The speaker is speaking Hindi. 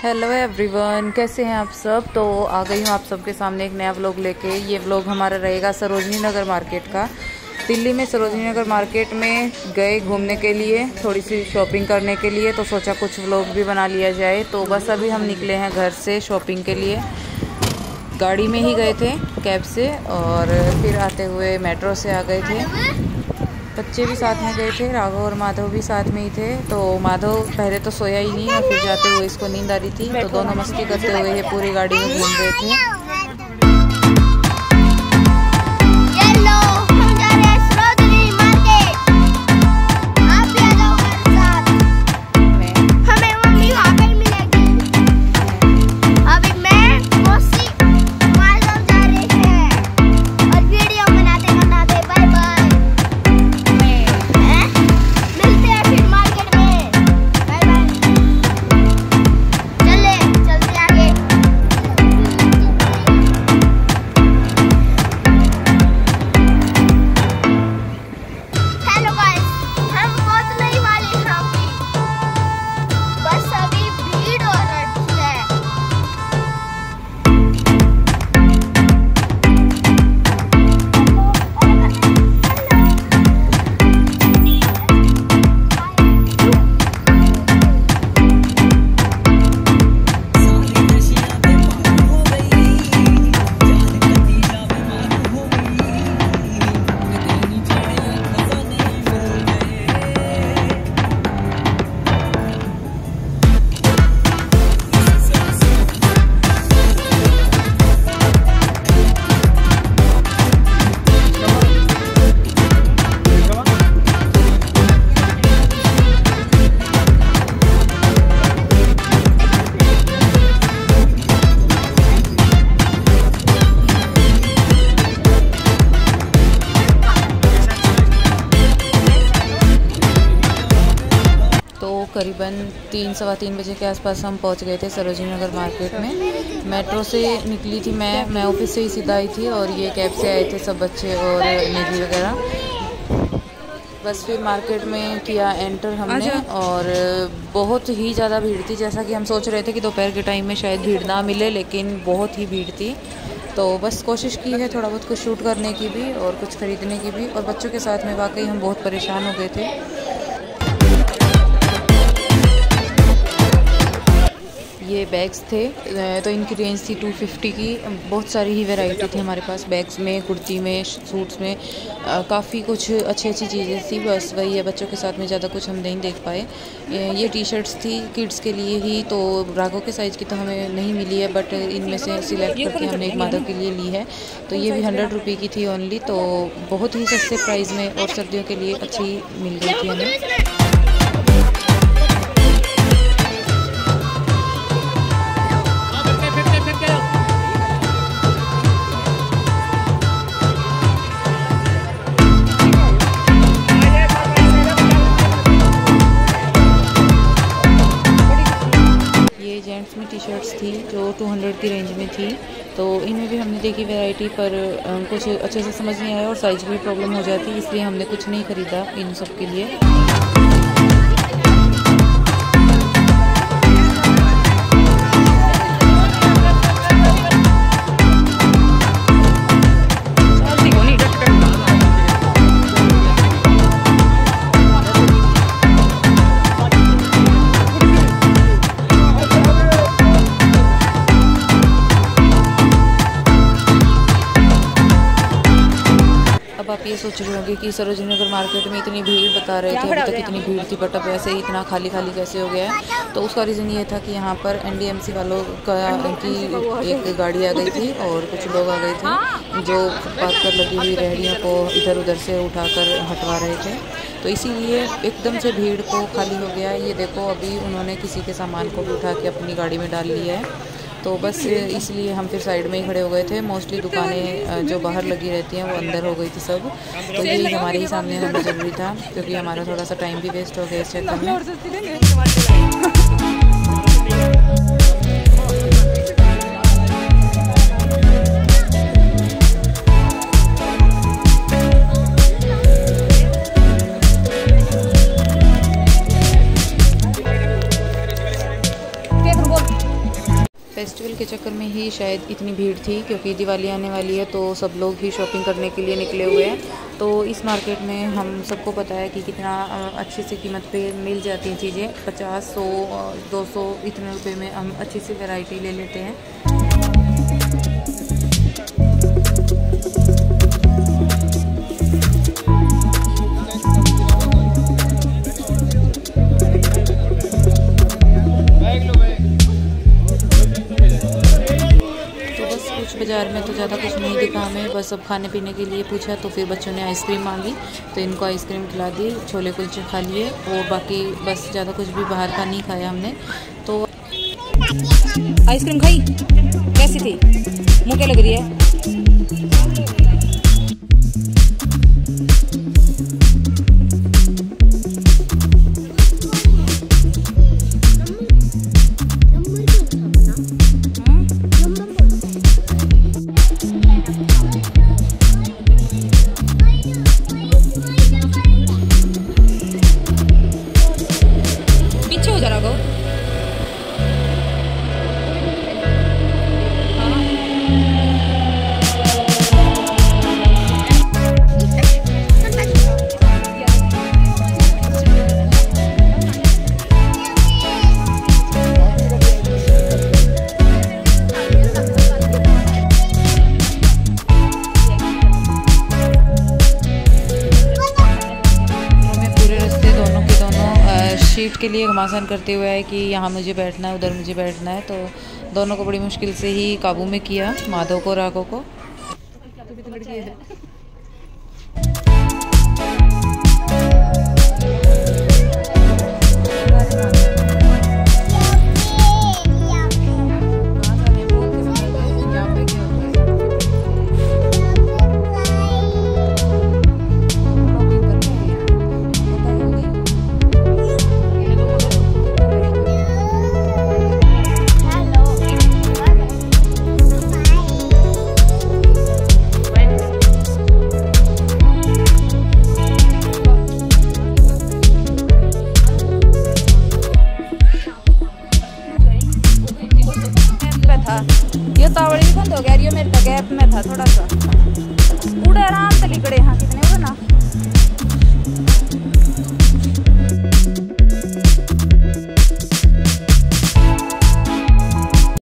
हेलो एवरीवन, कैसे हैं आप सब। तो आ गई हूँ आप सबके सामने एक नया व्लॉग लेके। ये व्लॉग हमारा रहेगा सरोजनी नगर मार्केट का। दिल्ली में सरोजनी नगर मार्केट में गए घूमने के लिए, थोड़ी सी शॉपिंग करने के लिए, तो सोचा कुछ व्लॉग भी बना लिया जाए। तो बस अभी हम निकले हैं घर से शॉपिंग के लिए। गाड़ी में ही गए थे कैब से, और फिर आते हुए मेट्रो से आ गए थे। बच्चे भी साथ में गए थे, राघव और माधव भी साथ में ही थे। तो माधव पहले तो सोया ही नहीं, और फिर जाते हुए इसको नींद आ रही थी, तो दोनों मस्ती करते हुए ये पूरी गाड़ी में घूम रहे थे। करीबन 3-3:15 बजे के आसपास हम पहुंच गए थे सरोजनी नगर मार्केट में। मेट्रो से निकली थी मैं ऑफिस से ही सीधा आई थी, और ये कैब से आए थे सब बच्चे और निधि वगैरह। बस फिर मार्केट में किया एंटर हमने, और बहुत ही ज़्यादा भीड़ थी। जैसा कि हम सोच रहे थे कि दोपहर के टाइम में शायद भीड़ ना मिले, लेकिन बहुत ही भीड़ थी। तो बस कोशिश की है थोड़ा बहुत कुछ शूट करने की भी और कुछ ख़रीदने की भी। और बच्चों के साथ में वाकई हम बहुत परेशान हो गए थे। ये बैग्स थे, तो इनकी रेंज थी 250 की। बहुत सारी ही वैरायटी थी हमारे पास बैग्स में, कुर्ती में, सूट्स में, काफ़ी कुछ अच्छी चीज़ें थी। बस वही है, बच्चों के साथ में ज़्यादा कुछ हम नहीं देख पाए। ये टी शर्ट्स थी किड्स के लिए ही, तो राघव के साइज़ की तो हमें नहीं मिली है, बट इनमें से सिलेक्ट करके हमने एक माधव के लिए ली है। तो ये भी 100 रुपये की थी ओनली, तो बहुत ही सस्ते प्राइस में और सर्दियों के लिए अच्छी मिल गई थी हमें। जेंट्स में टी शर्ट्स थी जो 200 की रेंज में थी। तो इनमें भी हमने देखी वैरायटी, पर कुछ अच्छे से समझ नहीं आया और साइज़ में प्रॉब्लम हो जाती, इसलिए हमने कुछ नहीं ख़रीदा इन सब के लिए। अब आप ये सोच रहे होंगे कि सरोजनी नगर मार्केट में इतनी भीड़ बता रहे थे, अभी तक इतनी भीड़ थी, बट अब वैसे ही इतना खाली कैसे हो गया है। तो उसका रीज़न ये था कि यहाँ पर NDMC वालों की एक गाड़ी आ गई थी, और कुछ लोग आ गए थे जो फुटपाथ पर लगी हुई रेहड़ियों को इधर उधर से उठाकर हटवा रहे थे। तो इसीलिए एकदम से भीड़ को खाली हो गया। ये देखो, अभी उन्होंने किसी के सामान को भी उठा के अपनी गाड़ी में डाल लिया है। तो बस इसलिए हम फिर साइड में ही खड़े हो गए थे। मोस्टली दुकानें जो बाहर लगी रहती हैं वो अंदर हो गई थी सब। तो यही हमारे ही सामने होना ज़रूरी था, क्योंकि हमारा थोड़ा सा टाइम भी वेस्ट हो गया इस चक्कर में। सेल के चक्कर में ही शायद इतनी भीड़ थी, क्योंकि दिवाली आने वाली है तो सब लोग ही शॉपिंग करने के लिए निकले हुए हैं। तो इस मार्केट में हम सबको पता है कि कितना अच्छी सी कीमत पे मिल जाती हैं चीज़ें। 50, 100, 200 इतने रुपए में हम अच्छी सी वैरायटी ले लेते हैं। बाज़ार में तो ज़्यादा कुछ नहीं दिखा हमें, बस अब खाने पीने के लिए पूछा तो फिर बच्चों ने आइसक्रीम मांगी तो इनको आइसक्रीम खिला दी, छोले कुलचे खा लिए और बाकी बस ज़्यादा कुछ भी बाहर का नहीं खाया हमने। तो आइसक्रीम खाई कैसी थी, मुँह क्या लग रही है? सीट के लिए घमासान करते हुए है कि यहाँ मुझे बैठना है, उधर मुझे बैठना है। तो दोनों को बड़ी मुश्किल से ही काबू में किया, माधव को, राघव को। ये तावड़ी भी बंद हो गया, ये मेरे का गैप में था थोड़ा सा, पूरे आराम से लिकड़े यहाँ कितने